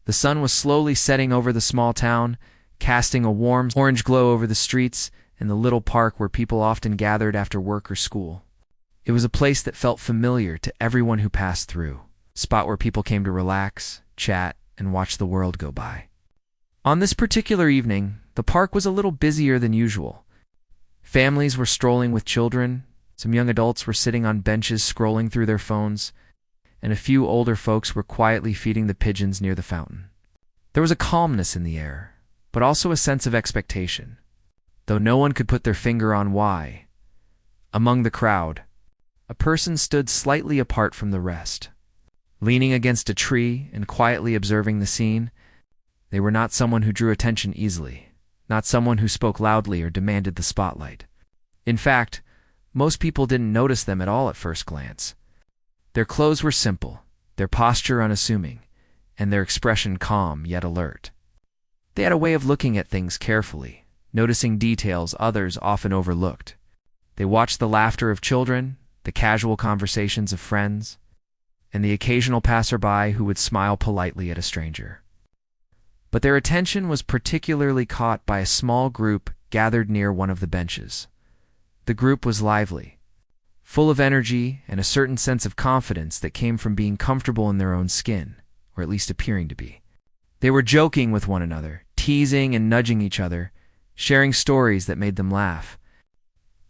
The sun was slowly setting over the small town, casting a warm orange glow over the streets and the little park where people often gathered after work or school. It was a place that felt familiar to everyone who passed through, a spot where people came to relax, chat, and watch the world go by. On this particular evening, the park was a little busier than usual. Families were strolling with children, some young adults were sitting on benches scrolling through their phones, and a few older folks were quietly feeding the pigeons near the fountain. There was a calmness in the air, but also a sense of expectation, though no one could put their finger on why. Among the crowd, a person stood slightly apart from the rest. Leaning against a tree and quietly observing the scene, they were not someone who drew attention easily, not someone who spoke loudly or demanded the spotlight. In fact, most people didn't notice them at all at first glance. Their clothes were simple, their posture unassuming, and their expression calm yet alert. They had a way of looking at things carefully, noticing details others often overlooked. They watched the laughter of children, the casual conversations of friends, and the occasional passerby who would smile politely at a stranger. But their attention was particularly caught by a small group gathered near one of the benches. The group was lively, full of energy and a certain sense of confidence that came from being comfortable in their own skin, or at least appearing to be. They were joking with one another, teasing and nudging each other, sharing stories that made them laugh.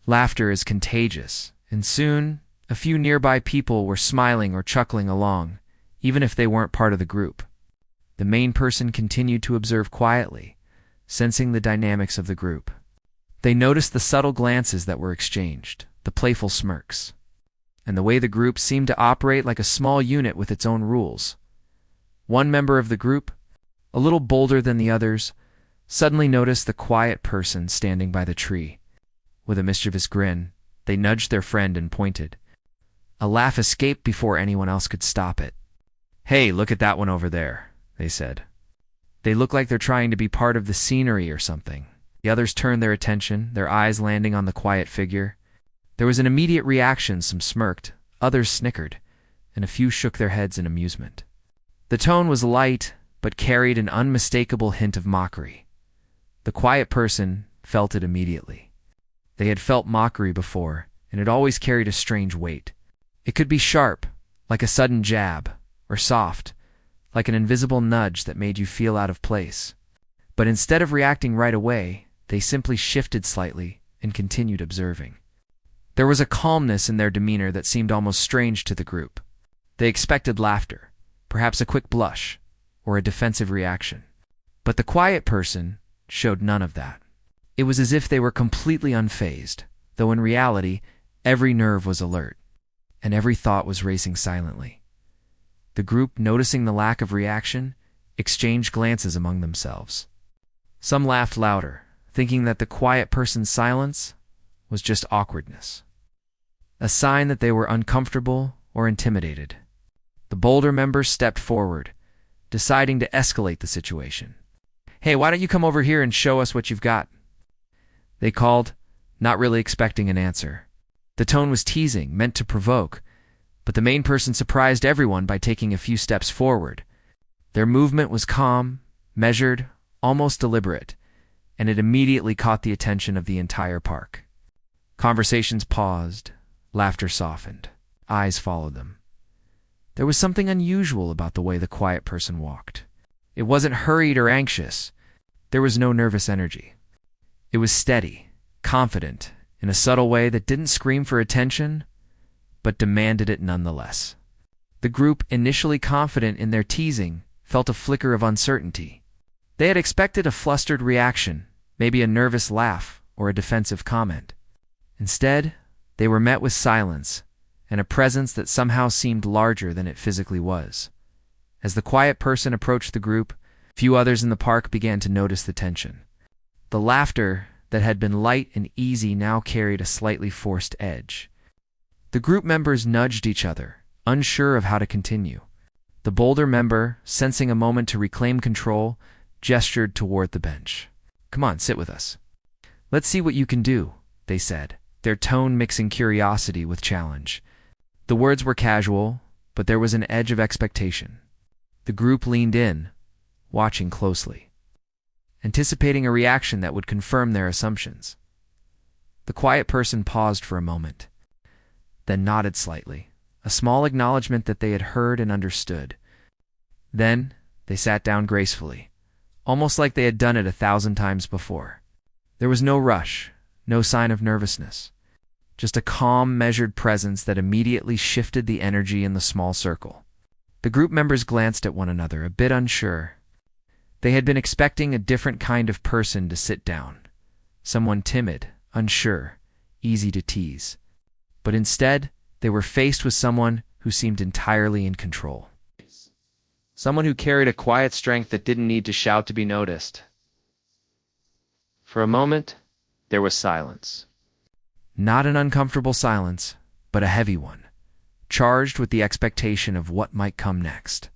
Laughter is contagious, and soon a few nearby people were smiling or chuckling along, even if they weren't part of the group. The main person continued to observe quietly, sensing the dynamics of the group. They noticed the subtle glances that were exchanged, the playful smirks, and the way the group seemed to operate like a small unit with its own rules. One member of the group, a little bolder than the others, suddenly noticed the quiet person standing by the tree. With a mischievous grin, they nudged their friend and pointed. A laugh escaped before anyone else could stop it. "Hey, look at that one over there," they said. "They look like they're trying to be part of the scenery or something." The others turned their attention, their eyes landing on the quiet figure. There was an immediate reaction. Some smirked, others snickered, and a few shook their heads in amusement. The tone was light, but carried an unmistakable hint of mockery. The quiet person felt it immediately. They had felt mockery before, and it always carried a strange weight. It could be sharp, like a sudden jab, or soft, like an invisible nudge that made you feel out of place. But instead of reacting right away, they simply shifted slightly and continued observing. There was a calmness in their demeanor that seemed almost strange to the group. They expected laughter, perhaps a quick blush, or a defensive reaction. But the quiet person showed none of that. It was as if they were completely unfazed, though in reality, every nerve was alert, and every thought was racing silently. The group, noticing the lack of reaction, exchanged glances among themselves. Some laughed louder, thinking that the quiet person's silence was just awkwardness, a sign that they were uncomfortable or intimidated. The bolder members stepped forward, deciding to escalate the situation. "Hey, why don't you come over here and show us what you've got?" they called, not really expecting an answer. The tone was teasing, meant to provoke, but the main person surprised everyone by taking a few steps forward. Their movement was calm, measured, almost deliberate, and it immediately caught the attention of the entire park. Conversations paused, laughter softened, eyes followed them. There was something unusual about the way the quiet person walked. It wasn't hurried or anxious. There was no nervous energy. It was steady, confident, in a subtle way that didn't scream for attention, but demanded it nonetheless. The group, initially confident in their teasing, felt a flicker of uncertainty. They had expected a flustered reaction, maybe a nervous laugh or a defensive comment. Instead, they were met with silence and a presence that somehow seemed larger than it physically was. As the quiet person approached the group, few others in the park began to notice the tension. The laughter that had been light and easy now carried a slightly forced edge. The group members nudged each other, unsure of how to continue. The bolder member, sensing a moment to reclaim control, gestured toward the bench. "Come on, sit with us. Let's see what you can do," they said, their tone mixing curiosity with challenge. The words were casual, but there was an edge of expectation. The group leaned in, watching closely, anticipating a reaction that would confirm their assumptions. The quiet person paused for a moment, then nodded slightly, a small acknowledgement that they had heard and understood. Then they sat down gracefully, almost like they had done it 1,000 times before. There was no rush, no sign of nervousness, just a calm, measured presence that immediately shifted the energy in the small circle. The group members glanced at one another, a bit unsure. They had been expecting a different kind of person to sit down, someone timid, unsure, easy to tease. But instead, they were faced with someone who seemed entirely in control. Someone who carried a quiet strength that didn't need to shout to be noticed. For a moment, there was silence. Not an uncomfortable silence, but a heavy one, charged with the expectation of what might come next.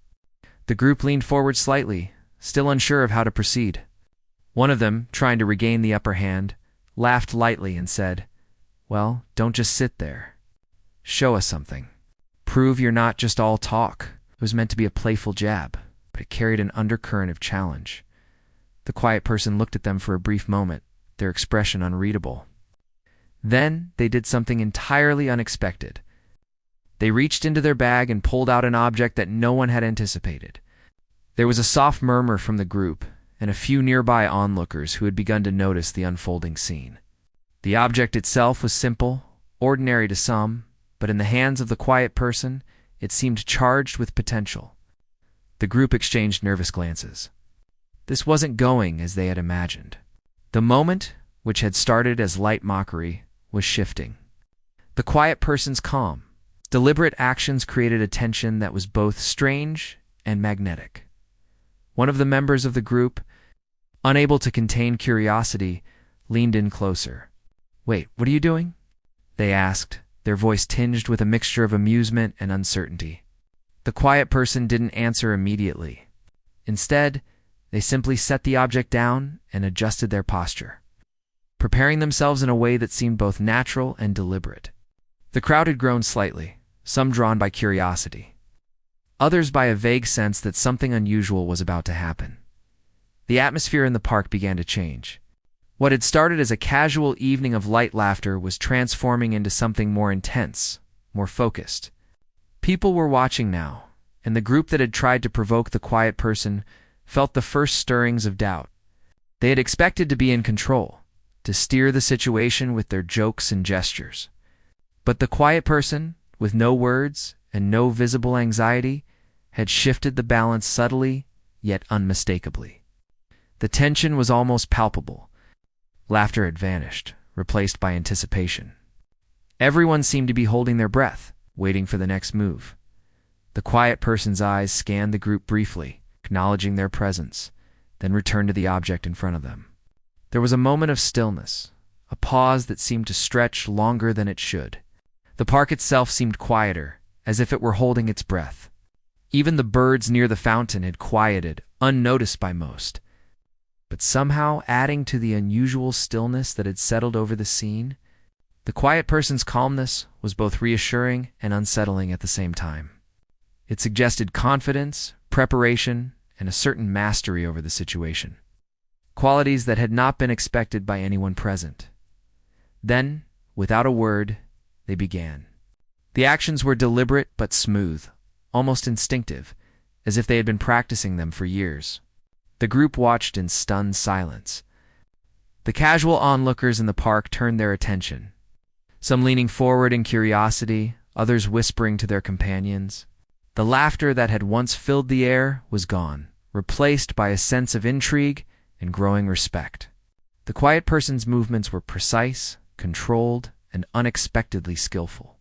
The group leaned forward slightly, still unsure of how to proceed. One of them, trying to regain the upper hand, laughed lightly and said, "Well, don't just sit there. Show us something. Prove you're not just all talk." It was meant to be a playful jab, but it carried an undercurrent of challenge. The quiet person looked at them for a brief moment, their expression unreadable. Then they did something entirely unexpected. They reached into their bag and pulled out an object that no one had anticipated. There was a soft murmur from the group and a few nearby onlookers who had begun to notice the unfolding scene. The object itself was simple, ordinary to some, but in the hands of the quiet person, it seemed charged with potential. The group exchanged nervous glances. This wasn't going as they had imagined. The moment, which had started as light mockery, was shifting. The quiet person's calm, deliberate actions created a tension that was both strange and magnetic. One of the members of the group, unable to contain curiosity, leaned in closer. "Wait, what are you doing?" they asked, their voice tinged with a mixture of amusement and uncertainty. The quiet person didn't answer immediately. Instead, they simply set the object down and adjusted their posture, preparing themselves in a way that seemed both natural and deliberate. The crowd had grown slightly, some drawn by curiosity, others by a vague sense that something unusual was about to happen. The atmosphere in the park began to change. What had started as a casual evening of light laughter was transforming into something more intense, more focused. People were watching now, and the group that had tried to provoke the quiet person felt the first stirrings of doubt. They had expected to be in control, to steer the situation with their jokes and gestures. But the quiet person, with no words and no visible anxiety, had shifted the balance subtly, yet unmistakably. The tension was almost palpable. Laughter had vanished, replaced by anticipation. Everyone seemed to be holding their breath, waiting for the next move. The quiet person's eyes scanned the group briefly, acknowledging their presence, then returned to the object in front of them. There was a moment of stillness, a pause that seemed to stretch longer than it should. The park itself seemed quieter, as if it were holding its breath. Even the birds near the fountain had quieted, unnoticed by most. But somehow, adding to the unusual stillness that had settled over the scene, the quiet person's calmness was both reassuring and unsettling at the same time. It suggested confidence, preparation, and a certain mastery over the situation, qualities that had not been expected by anyone present. Then, without a word, they began. The actions were deliberate but smooth, almost instinctive, as if they had been practicing them for years. The group watched in stunned silence. The casual onlookers in the park turned their attention, some leaning forward in curiosity, others whispering to their companions. The laughter that had once filled the air was gone, replaced by a sense of intrigue and growing respect. The quiet person's movements were precise, controlled, and unexpectedly skillful.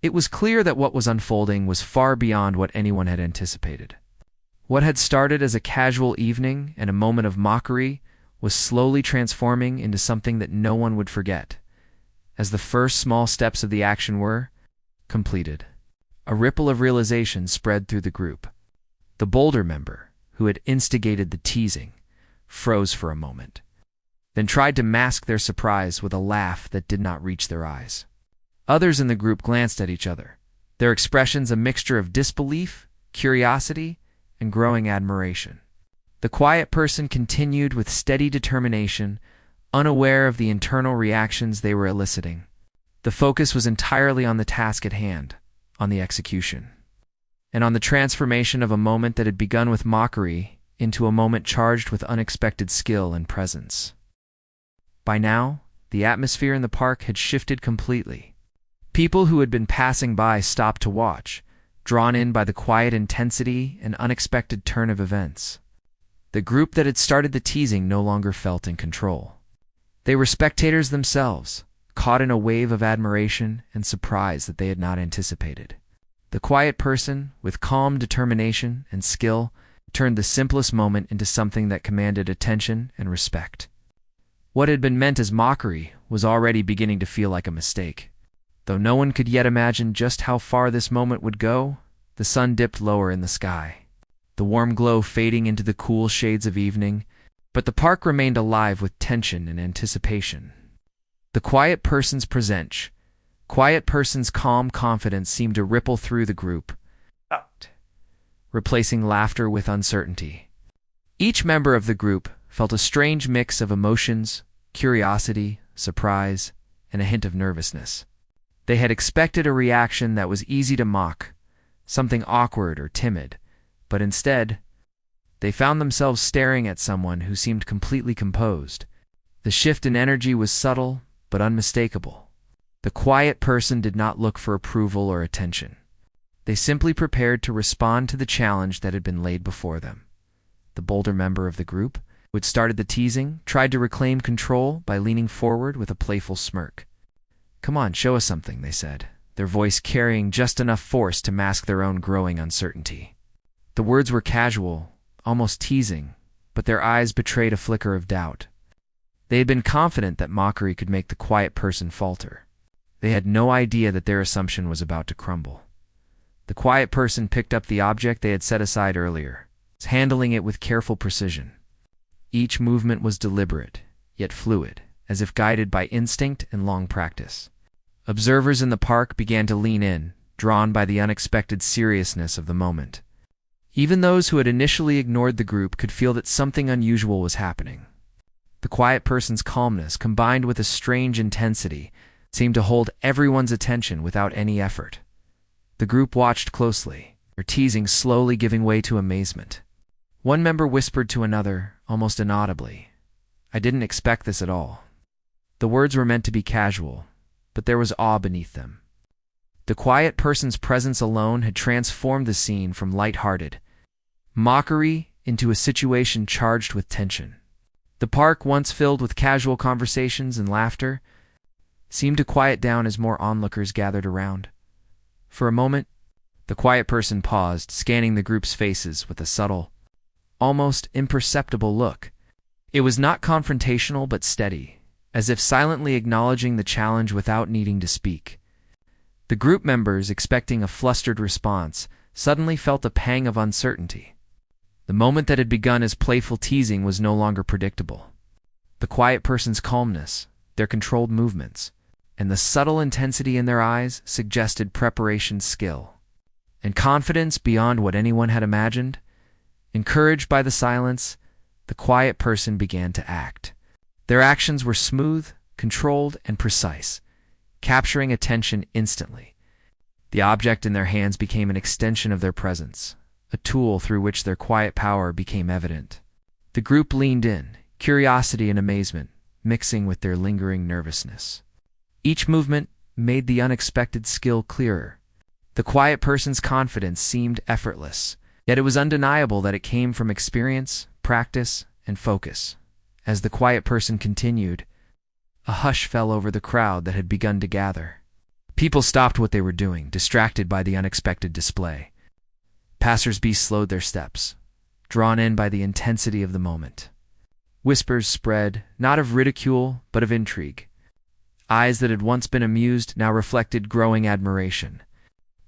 It was clear that what was unfolding was far beyond what anyone had anticipated. What had started as a casual evening and a moment of mockery was slowly transforming into something that no one would forget. As the first small steps of the action were completed, a ripple of realization spread through the group. The bolder member, who had instigated the teasing, froze for a moment, then tried to mask their surprise with a laugh that did not reach their eyes. Others in the group glanced at each other, their expressions a mixture of disbelief, curiosity, and growing admiration. The quiet person continued with steady determination, unaware of the internal reactions they were eliciting. The focus was entirely on the task at hand, on the execution, and on the transformation of a moment that had begun with mockery into a moment charged with unexpected skill and presence. By now, the atmosphere in the park had shifted completely. People who had been passing by stopped to watch, drawn in by the quiet intensity and unexpected turn of events. The group that had started the teasing no longer felt in control. They were spectators themselves, caught in a wave of admiration and surprise that they had not anticipated. The quiet person, with calm determination and skill, turned the simplest moment into something that commanded attention and respect. What had been meant as mockery was already beginning to feel like a mistake. Though no one could yet imagine just how far this moment would go, the sun dipped lower in the sky, the warm glow fading into the cool shades of evening, but the park remained alive with tension and anticipation. The quiet person's calm confidence seemed to ripple through the group, replacing laughter with uncertainty. Each member of the group felt a strange mix of emotions, curiosity, surprise, and a hint of nervousness. They had expected a reaction that was easy to mock, something awkward or timid, but instead, they found themselves staring at someone who seemed completely composed. The shift in energy was subtle but unmistakable. The quiet person did not look for approval or attention. They simply prepared to respond to the challenge that had been laid before them. The bolder member of the group, who had started the teasing, tried to reclaim control by leaning forward with a playful smirk. "Come on, show us something," they said, their voice carrying just enough force to mask their own growing uncertainty. The words were casual, almost teasing, but their eyes betrayed a flicker of doubt. They had been confident that mockery could make the quiet person falter. They had no idea that their assumption was about to crumble. The quiet person picked up the object they had set aside earlier, handling it with careful precision. Each movement was deliberate, yet fluid, as if guided by instinct and long practice. Observers in the park began to lean in, drawn by the unexpected seriousness of the moment. Even those who had initially ignored the group could feel that something unusual was happening. The quiet person's calmness, combined with a strange intensity, seemed to hold everyone's attention without any effort. The group watched closely, their teasing slowly giving way to amazement. One member whispered to another, almost inaudibly, "I didn't expect this at all." The words were meant to be casual, but there was awe beneath them. The quiet person's presence alone had transformed the scene from light-hearted mockery into a situation charged with tension. The park, once filled with casual conversations and laughter, seemed to quiet down as more onlookers gathered around. For a moment, the quiet person paused, scanning the group's faces with a subtle, almost imperceptible look. It was not confrontational but steady, as if silently acknowledging the challenge without needing to speak. The group members, expecting a flustered response, suddenly felt a pang of uncertainty. The moment that had begun as playful teasing was no longer predictable. The quiet person's calmness, their controlled movements, and the subtle intensity in their eyes suggested preparation, skill, and confidence beyond what anyone had imagined. Encouraged by the silence, the quiet person began to act. Their actions were smooth, controlled, and precise, capturing attention instantly. The object in their hands became an extension of their presence, a tool through which their quiet power became evident. The group leaned in, curiosity and amazement mixing with their lingering nervousness. Each movement made the unexpected skill clearer. The quiet person's confidence seemed effortless, yet it was undeniable that it came from experience, practice, and focus. As the quiet person continued, a hush fell over the crowd that had begun to gather. People stopped what they were doing, distracted by the unexpected display. Passers-by slowed their steps, drawn in by the intensity of the moment. Whispers spread, not of ridicule, but of intrigue. Eyes that had once been amused now reflected growing admiration.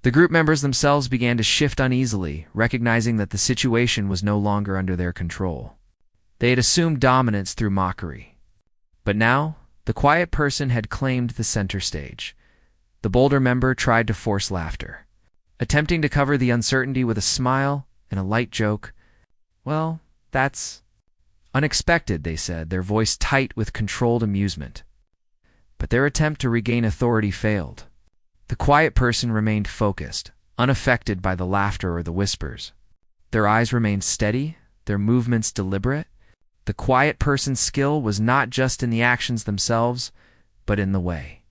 The group members themselves began to shift uneasily, recognizing that the situation was no longer under their control. They had assumed dominance through mockery. But now, the quiet person had claimed the center stage. The bolder member tried to force laughter, attempting to cover the uncertainty with a smile and a light joke. "Well, That's unexpected, they said, their voice tight with controlled amusement. But their attempt to regain authority failed. The quiet person remained focused, unaffected by the laughter or the whispers. Their eyes remained steady, their movements deliberate. The quiet person's skill was not just in the actions themselves, but in the way.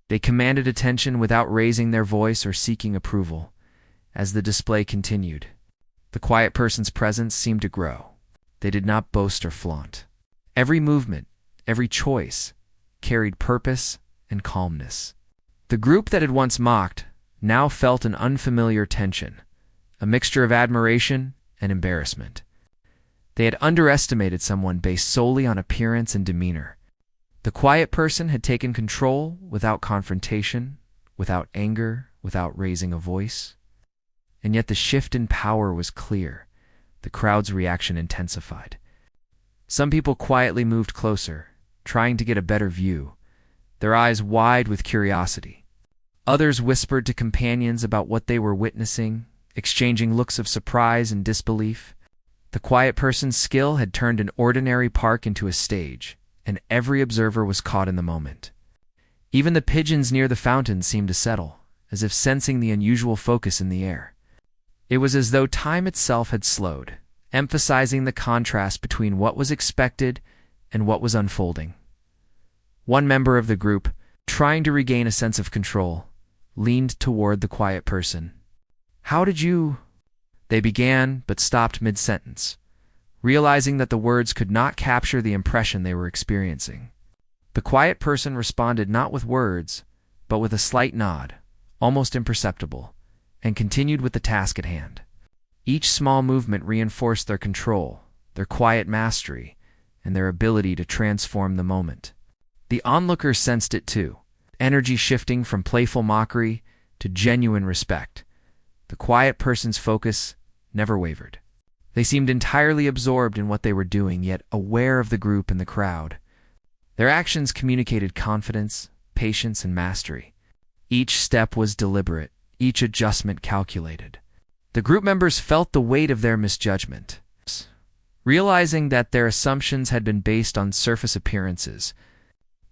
They commanded attention without raising their voice or seeking approval. As the display continued, the quiet person's presence seemed to grow. They did not boast or flaunt. Every movement, every choice, carried purpose and calmness. The group that had once mocked now felt an unfamiliar tension, a mixture of admiration and embarrassment. They had underestimated someone based solely on appearance and demeanor. The quiet person had taken control without confrontation, without anger, without raising a voice. And yet the shift in power was clear. The crowd's reaction intensified. Some people quietly moved closer, trying to get a better view, their eyes wide with curiosity. Others whispered to companions about what they were witnessing, exchanging looks of surprise and disbelief. The quiet person's skill had turned an ordinary park into a stage, and every observer was caught in the moment. Even the pigeons near the fountain seemed to settle, as if sensing the unusual focus in the air. It was as though time itself had slowed, emphasizing the contrast between what was expected and what was unfolding. One member of the group, trying to regain a sense of control, leaned toward the quiet person. "How did you—" They began, but stopped mid-sentence, realizing that the words could not capture the impression they were experiencing. The quiet person responded not with words, but with a slight nod, almost imperceptible, and continued with the task at hand. Each small movement reinforced their control, their quiet mastery, and their ability to transform the moment. The onlookers sensed it too, energy shifting from playful mockery to genuine respect. The quiet person's focus never wavered. They seemed entirely absorbed in what they were doing, yet aware of the group and the crowd. Their actions communicated confidence, patience, and mastery. Each step was deliberate, each adjustment calculated. The group members felt the weight of their misjudgment. Realizing that their assumptions had been based on surface appearances,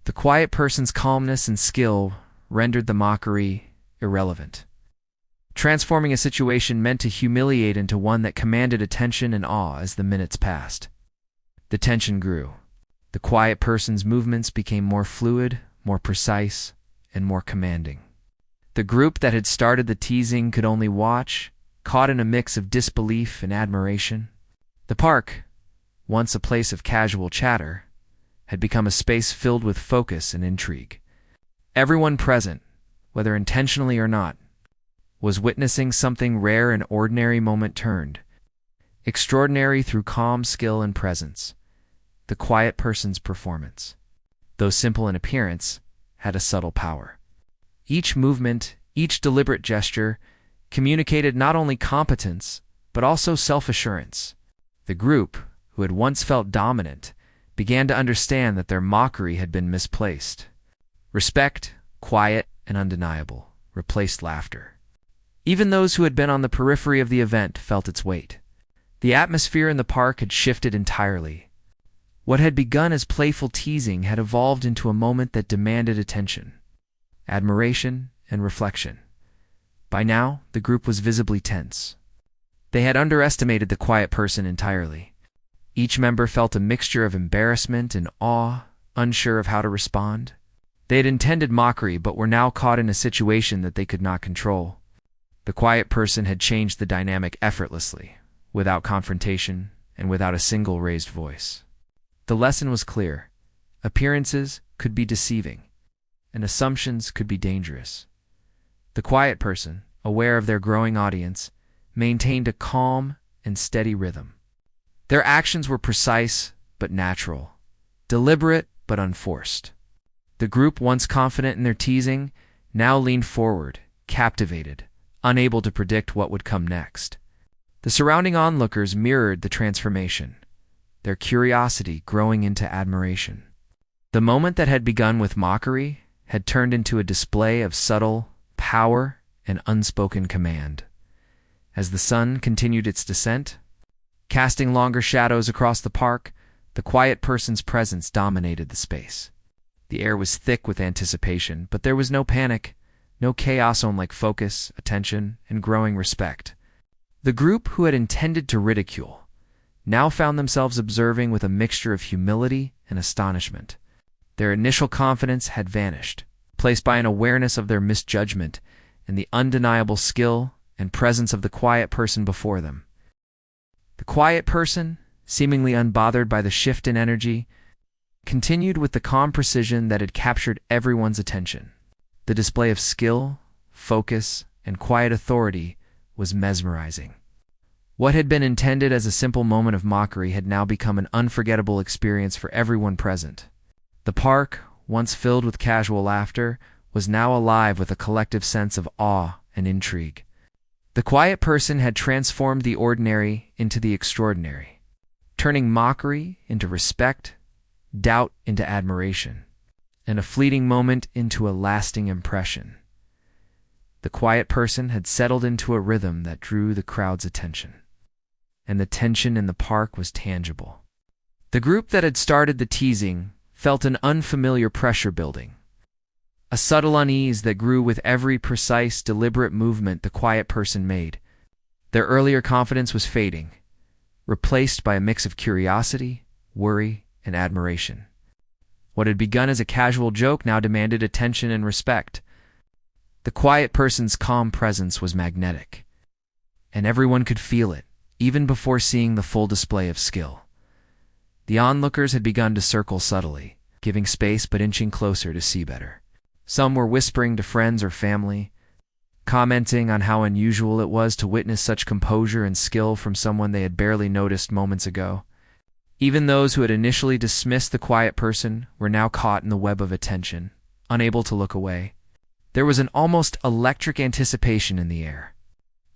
the quiet person's calmness and skill rendered the mockery irrelevant, transforming a situation meant to humiliate into one that commanded attention and awe as the minutes passed. The tension grew. The quiet person's movements became more fluid, more precise, and more commanding. The group that had started the teasing could only watch, caught in a mix of disbelief and admiration. The park, once a place of casual chatter, had become a space filled with focus and intrigue. Everyone present, whether intentionally or not, was witnessing something rare and ordinary moment turned extraordinary through calm skill and presence. The quiet person's performance, though simple in appearance, had a subtle power. Each movement, each deliberate gesture, communicated not only competence, but also self-assurance. The group, who had once felt dominant, began to understand that their mockery had been misplaced. Respect, quiet and undeniable, replaced laughter. Even those who had been on the periphery of the event felt its weight. The atmosphere in the park had shifted entirely. What had begun as playful teasing had evolved into a moment that demanded attention, admiration, and reflection. By now, the group was visibly tense. They had underestimated the quiet person entirely. Each member felt a mixture of embarrassment and awe, unsure of how to respond. They had intended mockery, but were now caught in a situation that they could not control. The quiet person had changed the dynamic effortlessly, without confrontation and without a single raised voice. The lesson was clear. Appearances could be deceiving, and assumptions could be dangerous. The quiet person, aware of their growing audience, maintained a calm and steady rhythm. Their actions were precise but natural, deliberate but unforced. The group, once confident in their teasing, now leaned forward, captivated, unable to predict what would come next. The surrounding onlookers mirrored the transformation, their curiosity growing into admiration. The moment that had begun with mockery had turned into a display of subtle power and unspoken command. As the sun continued its descent, Casting longer shadows across the park, the quiet person's presence dominated the space. The air was thick with anticipation, but there was no panic, no chaos, only focus, attention, and growing respect. The group who had intended to ridicule now found themselves observing with a mixture of humility and astonishment. Their initial confidence had vanished, replaced by an awareness of their misjudgment and the undeniable skill and presence of the quiet person before them. The quiet person, seemingly unbothered by the shift in energy, continued with the calm precision that had captured everyone's attention. The display of skill, focus, and quiet authority was mesmerizing. What had been intended as a simple moment of mockery had now become an unforgettable experience for everyone present. The park, once filled with casual laughter, was now alive with a collective sense of awe and intrigue. The quiet person had transformed the ordinary into the extraordinary, turning mockery into respect, doubt into admiration, and a fleeting moment into a lasting impression. The quiet person had settled into a rhythm that drew the crowd's attention, and the tension in the park was tangible. The group that had started the teasing felt an unfamiliar pressure building, a subtle unease that grew with every precise, deliberate movement the quiet person made. Their earlier confidence was fading, replaced by a mix of curiosity, worry, and admiration. What had begun as a casual joke now demanded attention and respect. The quiet person's calm presence was magnetic, and everyone could feel it, even before seeing the full display of skill. The onlookers had begun to circle subtly, giving space but inching closer to see better. Some were whispering to friends or family, commenting on how unusual it was to witness such composure and skill from someone they had barely noticed moments ago. Even those who had initially dismissed the quiet person were now caught in the web of attention, unable to look away. There was an almost electric anticipation in the air,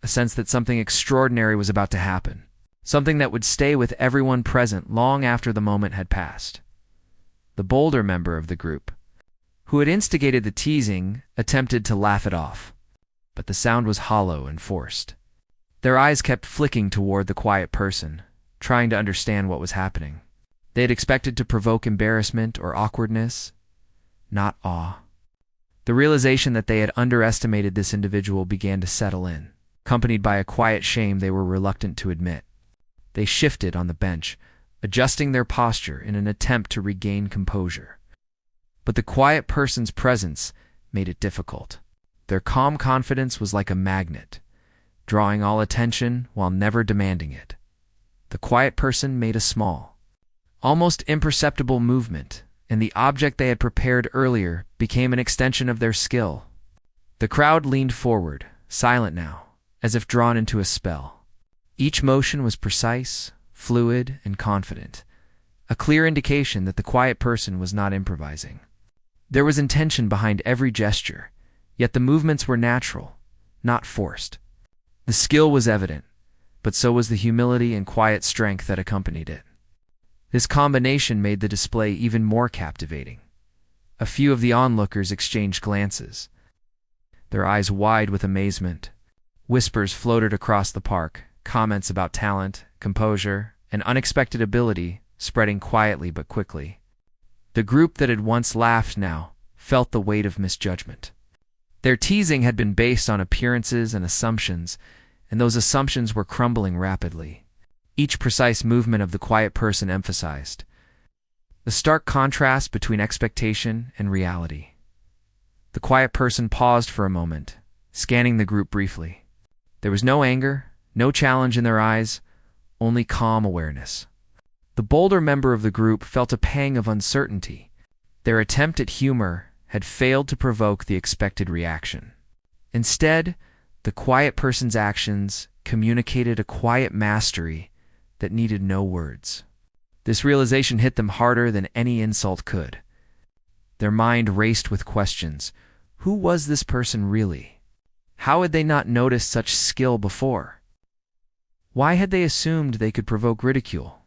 a sense that something extraordinary was about to happen, something that would stay with everyone present long after the moment had passed. The bolder member of the group, who had instigated the teasing, attempted to laugh it off, but the sound was hollow and forced. Their eyes kept flicking toward the quiet person, trying to understand what was happening. They had expected to provoke embarrassment or awkwardness, not awe. The realization that they had underestimated this individual began to settle in, accompanied by a quiet shame they were reluctant to admit. They shifted on the bench, adjusting their posture in an attempt to regain composure. But the quiet person's presence made it difficult. Their calm confidence was like a magnet, drawing all attention while never demanding it. The quiet person made a small, almost imperceptible movement, and the object they had prepared earlier became an extension of their skill. The crowd leaned forward, silent now, as if drawn into a spell. Each motion was precise, fluid, and confident, a clear indication that the quiet person was not improvising. There was intention behind every gesture, yet the movements were natural, not forced. The skill was evident, but so was the humility and quiet strength that accompanied it. This combination made the display even more captivating. A few of the onlookers exchanged glances, their eyes wide with amazement. Whispers floated across the park, comments about talent, composure, and unexpected ability spreading quietly but quickly. The group that had once laughed now felt the weight of misjudgment. Their teasing had been based on appearances and assumptions, and those assumptions were crumbling rapidly. Each precise movement of the quiet person emphasized the stark contrast between expectation and reality. The quiet person paused for a moment, scanning the group briefly. There was no anger, no challenge in their eyes, only calm awareness. The bolder member of the group felt a pang of uncertainty. Their attempt at humor had failed to provoke the expected reaction. Instead, the quiet person's actions communicated a quiet mastery that needed no words. This realization hit them harder than any insult could. Their mind raced with questions. Who was this person really? How had they not noticed such skill before? Why had they assumed they could provoke ridicule?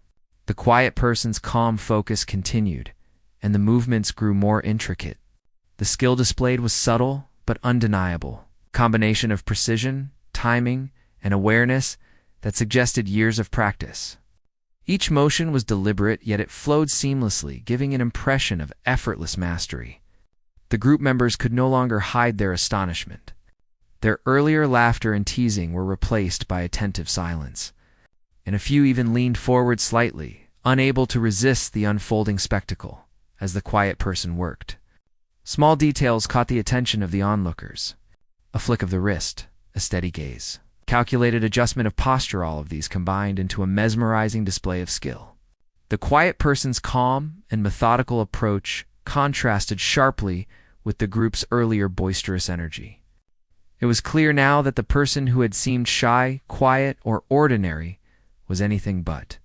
The quiet person's calm focus continued, and the movements grew more intricate. The skill displayed was subtle but undeniable. A combination of precision, timing, and awareness that suggested years of practice. Each motion was deliberate, yet it flowed seamlessly, giving an impression of effortless mastery. The group members could no longer hide their astonishment. Their earlier laughter and teasing were replaced by attentive silence, and a few even leaned forward slightly, unable to resist the unfolding spectacle as the quiet person worked. Small details caught the attention of the onlookers. A flick of the wrist, a steady gaze, calculated adjustment of posture, all of these combined into a mesmerizing display of skill. The quiet person's calm and methodical approach contrasted sharply with the group's earlier boisterous energy. It was clear now that the person who had seemed shy, quiet, or ordinary was anything but.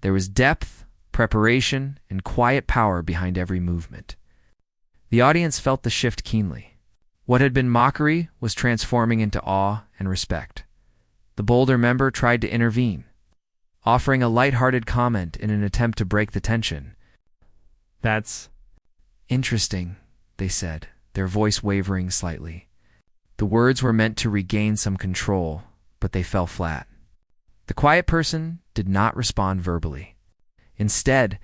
There was depth, preparation, and quiet power behind every movement. The audience felt the shift keenly. What had been mockery was transforming into awe and respect. The bolder member tried to intervene, offering a light-hearted comment in an attempt to break the tension. "That's interesting," they said, their voice wavering slightly. The words were meant to regain some control, but they fell flat. The quiet person did not respond verbally. Instead,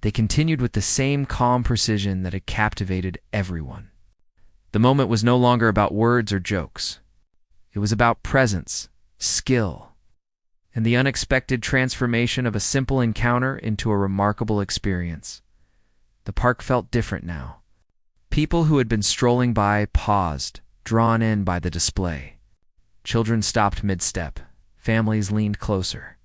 they continued with the same calm precision that had captivated everyone. The moment was no longer about words or jokes. It was about presence, skill, and the unexpected transformation of a simple encounter into a remarkable experience. The park felt different now. People who had been strolling by paused, drawn in by the display. Children stopped mid-step. Families leaned closer.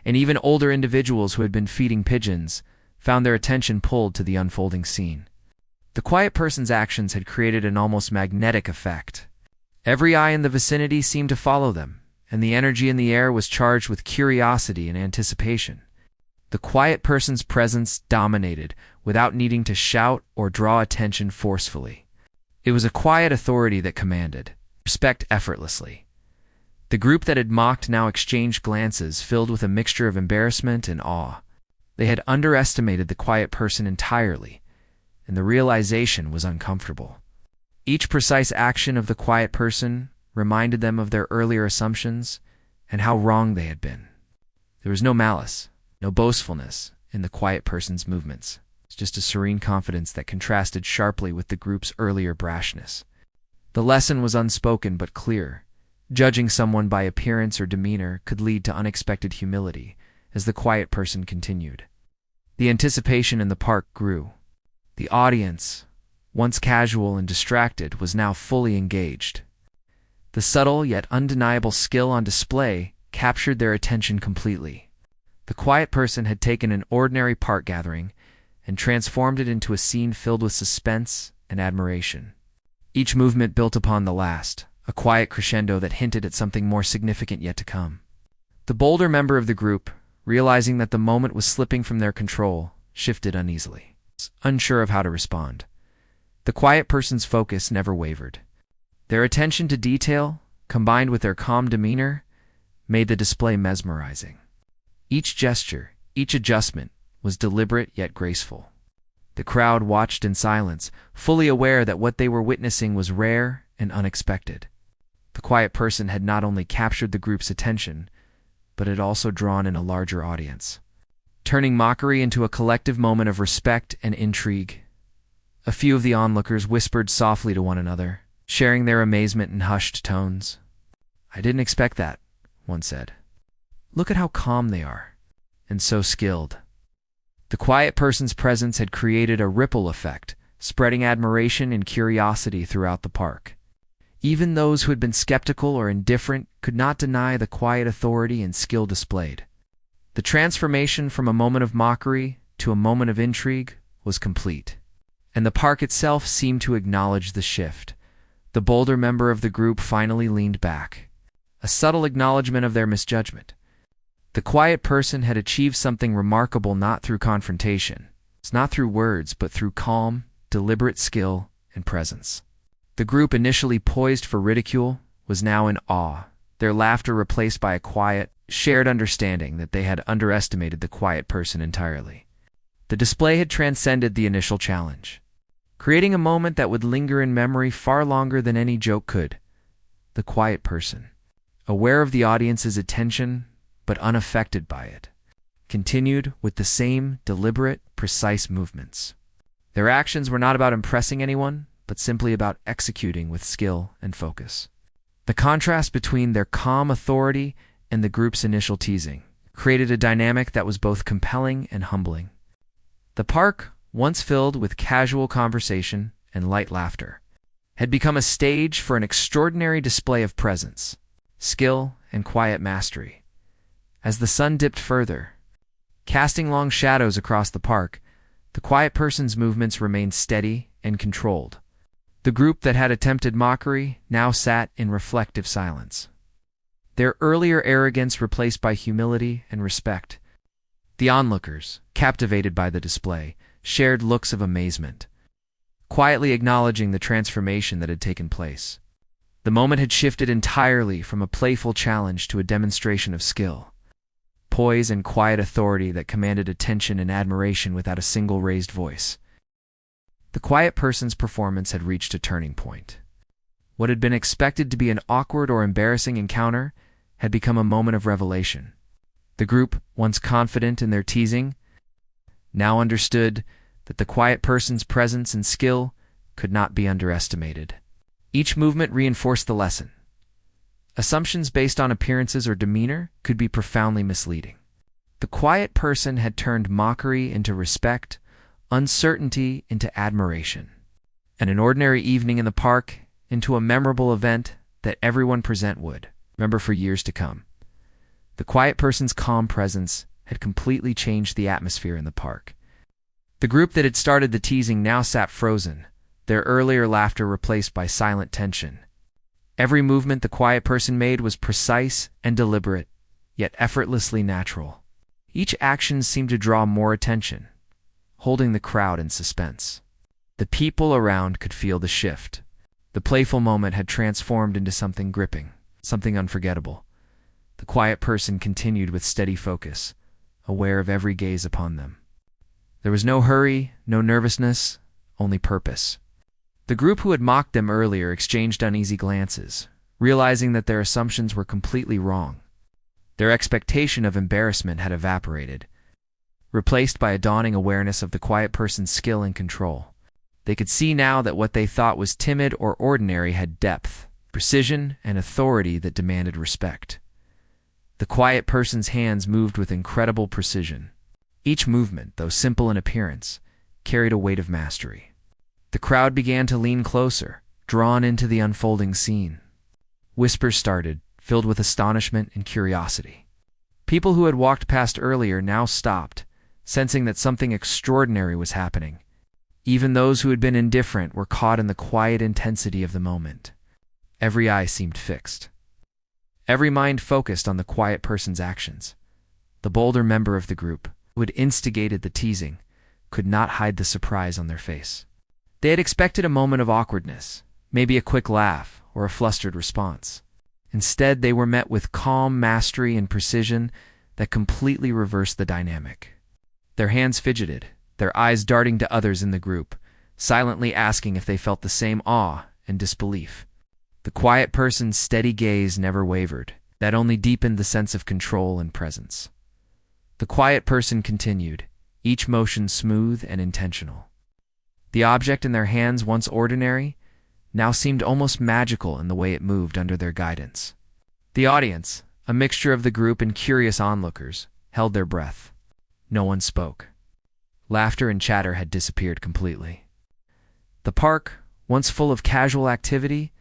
And even older individuals who had been feeding pigeons found their attention pulled to the unfolding scene. The quiet person's actions had created an almost magnetic effect. Every eye in the vicinity seemed to follow them, and the energy in the air was charged with curiosity and anticipation. The quiet person's presence dominated without needing to shout or draw attention forcefully. It was a quiet authority that commanded respect effortlessly. The group that had mocked now exchanged glances filled with a mixture of embarrassment and awe. They had underestimated the quiet person entirely, and the realization was uncomfortable. Each precise action of the quiet person reminded them of their earlier assumptions and how wrong they had been. There was no malice, no boastfulness in the quiet person's movements. It was just a serene confidence that contrasted sharply with the group's earlier brashness. The lesson was unspoken but clear. Judging someone by appearance or demeanor could lead to unexpected humility as the quiet person continued. The anticipation in the park grew. The audience, once casual and distracted, was now fully engaged. The subtle yet undeniable skill on display captured their attention completely. The quiet person had taken an ordinary park gathering and transformed it into a scene filled with suspense and admiration. Each movement built upon the last, a quiet crescendo that hinted at something more significant yet to come. The bolder member of the group, realizing that the moment was slipping from their control, shifted uneasily, unsure of how to respond. The quiet person's focus never wavered. Their attention to detail, combined with their calm demeanor, made the display mesmerizing. Each gesture, each adjustment, was deliberate yet graceful. The crowd watched in silence, fully aware that what they were witnessing was rare and unexpected. The quiet person had not only captured the group's attention, but had also drawn in a larger audience, turning mockery into a collective moment of respect and intrigue. A few of the onlookers whispered softly to one another, sharing their amazement in hushed tones. "I didn't expect that," one said. "Look at how calm they are, and so skilled." The quiet person's presence had created a ripple effect, spreading admiration and curiosity throughout the park. Even those who had been skeptical or indifferent could not deny the quiet authority and skill displayed. The transformation from a moment of mockery to a moment of intrigue was complete, and the park itself seemed to acknowledge the shift. The bolder member of the group finally leaned back, a subtle acknowledgement of their misjudgment. The quiet person had achieved something remarkable, not through confrontation. It's not through words, but through calm, deliberate skill and presence. The group, initially poised for ridicule, was now in awe, their laughter replaced by a quiet, shared understanding that they had underestimated the quiet person entirely. The display had transcended the initial challenge, creating a moment that would linger in memory far longer than any joke could. The quiet person, aware of the audience's attention but unaffected by it, continued with the same deliberate, precise movements. Their actions were not about impressing anyone, but simply about executing with skill and focus. The contrast between their calm authority and the group's initial teasing created a dynamic that was both compelling and humbling. The park, once filled with casual conversation and light laughter, had become a stage for an extraordinary display of presence, skill, and quiet mastery. As the sun dipped further, casting long shadows across the park, the quiet person's movements remained steady and controlled. The group that had attempted mockery now sat in reflective silence, their earlier arrogance replaced by humility and respect. The onlookers, captivated by the display, shared looks of amazement, quietly acknowledging the transformation that had taken place. The moment had shifted entirely from a playful challenge to a demonstration of skill, poise, and quiet authority that commanded attention and admiration without a single raised voice. The quiet person's performance had reached a turning point. What had been expected to be an awkward or embarrassing encounter had become a moment of revelation. The group, once confident in their teasing, now understood that the quiet person's presence and skill could not be underestimated. Each movement reinforced the lesson. Assumptions based on appearances or demeanor could be profoundly misleading. The quiet person had turned mockery into respect, uncertainty into admiration, and an ordinary evening in the park into a memorable event that everyone present would remember for years to come. The quiet person's calm presence had completely changed the atmosphere in the park. The group that had started the teasing now sat frozen, their earlier laughter replaced by silent tension. Every movement the quiet person made was precise and deliberate, yet effortlessly natural. Each action seemed to draw more attention, holding the crowd in suspense. The people around could feel the shift. The playful moment had transformed into something gripping, something unforgettable. The quiet person continued with steady focus, aware of every gaze upon them. There was no hurry, no nervousness, only purpose. The group who had mocked them earlier exchanged uneasy glances, realizing that their assumptions were completely wrong. Their expectation of embarrassment had evaporated, replaced by a dawning awareness of the quiet person's skill and control. They could see now that what they thought was timid or ordinary had depth, precision, and authority that demanded respect. The quiet person's hands moved with incredible precision. Each movement, though simple in appearance, carried a weight of mastery. The crowd began to lean closer, drawn into the unfolding scene. Whispers started, filled with astonishment and curiosity. People who had walked past earlier now stopped, sensing that something extraordinary was happening. Even those who had been indifferent were caught in the quiet intensity of the moment. Every eye seemed fixed. Every mind focused on the quiet person's actions. The bolder member of the group, who had instigated the teasing, could not hide the surprise on their face. They had expected a moment of awkwardness, maybe a quick laugh or a flustered response. Instead, they were met with calm mastery and precision that completely reversed the dynamic. Their hands fidgeted, their eyes darting to others in the group, silently asking if they felt the same awe and disbelief. The quiet person's steady gaze never wavered. That only deepened the sense of control and presence. The quiet person continued, each motion smooth and intentional. The object in their hands, once ordinary, now seemed almost magical in the way it moved under their guidance. The audience, a mixture of the group and curious onlookers, held their breath. No one spoke. Laughter and chatter had disappeared completely. The park, once full of casual activity,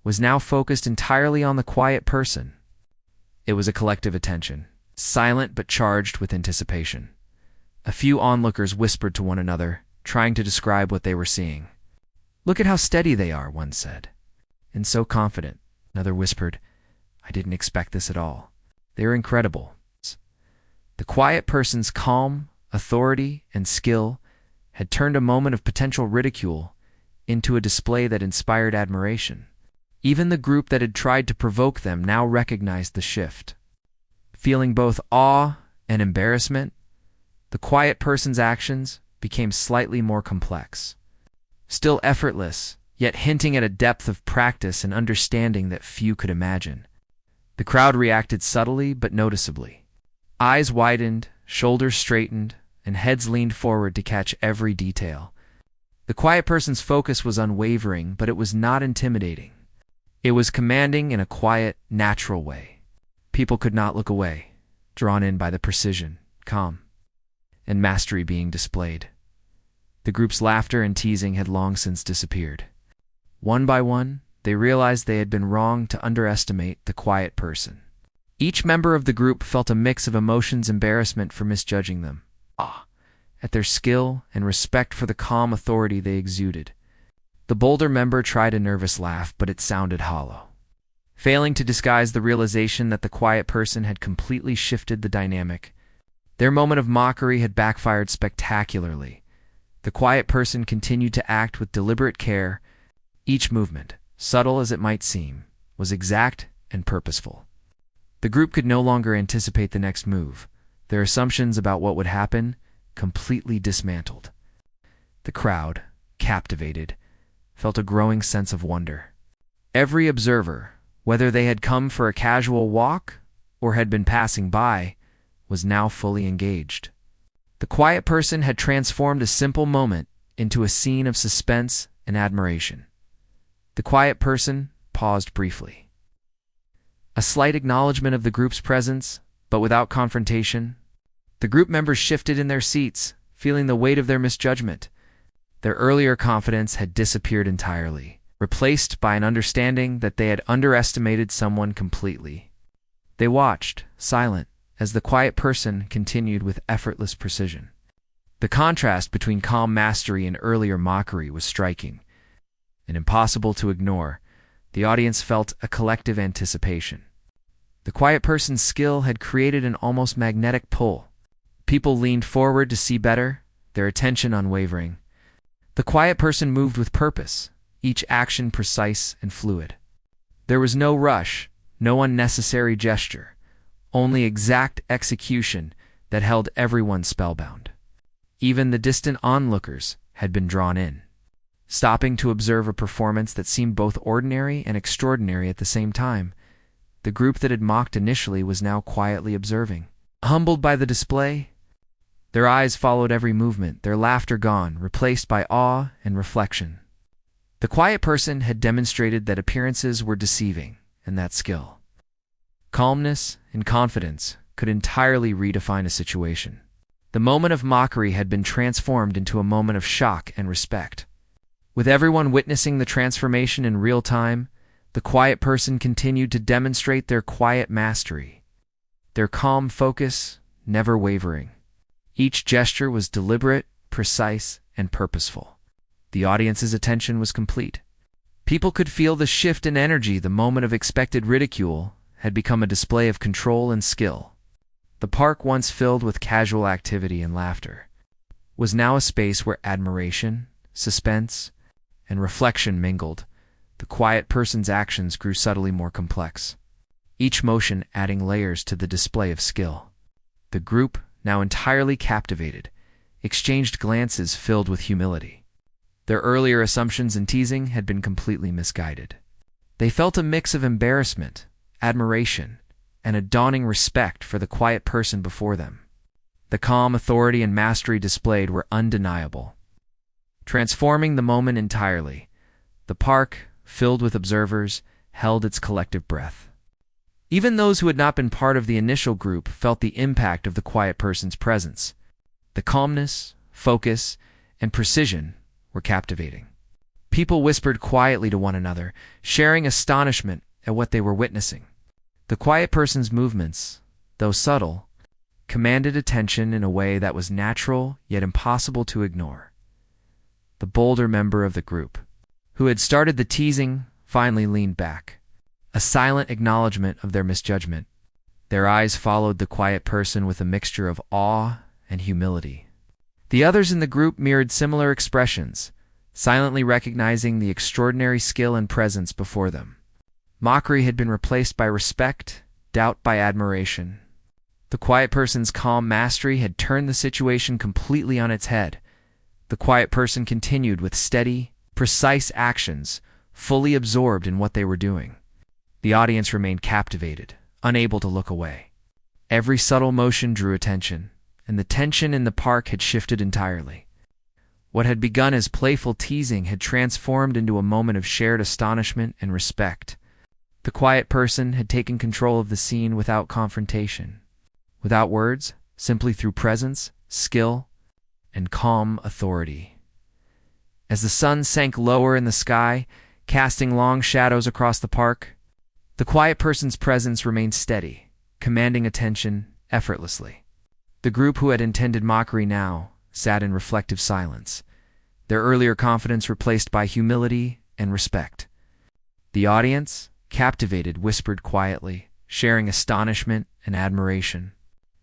was now focused entirely on the quiet person. It was a collective attention, silent but charged with anticipation. A few onlookers whispered to one another, trying to describe what they were seeing. "Look at how steady they are," one said. "And so confident," another whispered. "I didn't expect this at all. They are incredible." The quiet person's calm, authority, and skill had turned a moment of potential ridicule into a display that inspired admiration. Even the group that had tried to provoke them now recognized the shift. Feeling both awe and embarrassment, the quiet person's actions became slightly more complex. Still effortless, yet hinting at a depth of practice and understanding that few could imagine. The crowd reacted subtly but noticeably. Eyes widened, shoulders straightened, and heads leaned forward to catch every detail. The quiet person's focus was unwavering, but it was not intimidating. It was commanding in a quiet, natural way. People could not look away, drawn in by the precision, calm, and mastery being displayed. The group's laughter and teasing had long since disappeared. One by one, they realized they had been wrong to underestimate the quiet person. Each member of the group felt a mix of emotions: embarrassment for misjudging them, awe at their skill, and respect for the calm authority they exuded. The bolder member tried a nervous laugh, but it sounded hollow, failing to disguise the realization that the quiet person had completely shifted the dynamic. Their moment of mockery had backfired spectacularly. The quiet person continued to act with deliberate care. Each movement, subtle as it might seem, was exact and purposeful. The group could no longer anticipate the next move, their assumptions about what would happen completely dismantled. The crowd, captivated, felt a growing sense of wonder. Every observer, whether they had come for a casual walk or had been passing by, was now fully engaged. The quiet person had transformed a simple moment into a scene of suspense and admiration. The quiet person paused briefly. A slight acknowledgement of the group's presence, but without confrontation. The group members shifted in their seats, feeling the weight of their misjudgment. Their earlier confidence had disappeared entirely, replaced by an understanding that they had underestimated someone completely. They watched, silent, as the quiet person continued with effortless precision. The contrast between calm mastery and earlier mockery was striking and impossible to ignore. The audience felt a collective anticipation. The quiet person's skill had created an almost magnetic pull. People leaned forward to see better, their attention unwavering. The quiet person moved with purpose, each action precise and fluid. There was no rush, no unnecessary gesture, only exact execution that held everyone spellbound. Even the distant onlookers had been drawn in, stopping to observe a performance that seemed both ordinary and extraordinary at the same time. The group that had mocked initially was now quietly observing. Humbled by the display, their eyes followed every movement, their laughter gone, replaced by awe and reflection. The quiet person had demonstrated that appearances were deceiving, and that skill, calmness, and confidence could entirely redefine a situation. The moment of mockery had been transformed into a moment of shock and respect. With everyone witnessing the transformation in real time, the quiet person continued to demonstrate their quiet mastery, their calm focus never wavering. Each gesture was deliberate, precise, and purposeful. The audience's attention was complete. People could feel the shift in energy. The moment of expected ridicule had become a display of control and skill. The park, once filled with casual activity and laughter, was now a space where admiration, suspense, and reflection mingled. The quiet person's actions grew subtly more complex, each motion adding layers to the display of skill. The group, now entirely captivated, exchanged glances filled with humility. Their earlier assumptions and teasing had been completely misguided. They felt a mix of embarrassment, admiration, and a dawning respect for the quiet person before them. The calm authority and mastery displayed were undeniable, transforming the moment entirely. The park, filled with observers, held its collective breath. Even those who had not been part of the initial group felt the impact of the quiet person's presence. The calmness, focus, and precision were captivating. People whispered quietly to one another, sharing astonishment at what they were witnessing. The quiet person's movements, though subtle, commanded attention in a way that was natural yet impossible to ignore. The bolder member of the group, who had started the teasing, finally leaned back, a silent acknowledgement of their misjudgment. Their eyes followed the quiet person with a mixture of awe and humility. The others in the group mirrored similar expressions, silently recognizing the extraordinary skill and presence before them. Mockery had been replaced by respect, doubt by admiration. The quiet person's calm mastery had turned the situation completely on its head. The quiet person continued with steady, precise actions, fully absorbed in what they were doing. The audience remained captivated, unable to look away. Every subtle motion drew attention, and the tension in the park had shifted entirely. What had begun as playful teasing had transformed into a moment of shared astonishment and respect. The quiet person had taken control of the scene without confrontation, without words, simply through presence, skill, and calm authority. As the sun sank lower in the sky, casting long shadows across the park, the quiet person's presence remained steady, commanding attention effortlessly. The group who had intended mockery now sat in reflective silence, their earlier confidence replaced by humility and respect. The audience, captivated, whispered quietly, sharing astonishment and admiration.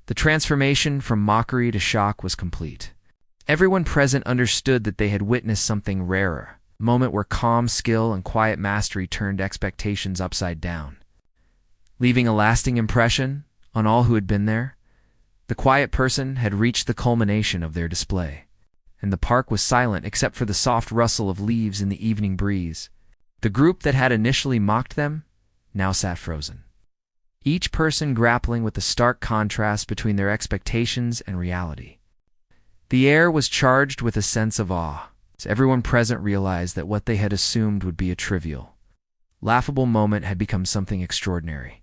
The transformation from mockery to shock was complete. Everyone present understood that they had witnessed something rarer, a moment where calm skill and quiet mastery turned expectations upside down. Leaving a lasting impression on all who had been there, the quiet person had reached the culmination of their display, and the park was silent except for the soft rustle of leaves in the evening breeze. The group that had initially mocked them now sat frozen, each person grappling with the stark contrast between their expectations and reality. The air was charged with a sense of awe, as everyone present realized that what they had assumed would be a trivial, laughable moment had become something extraordinary.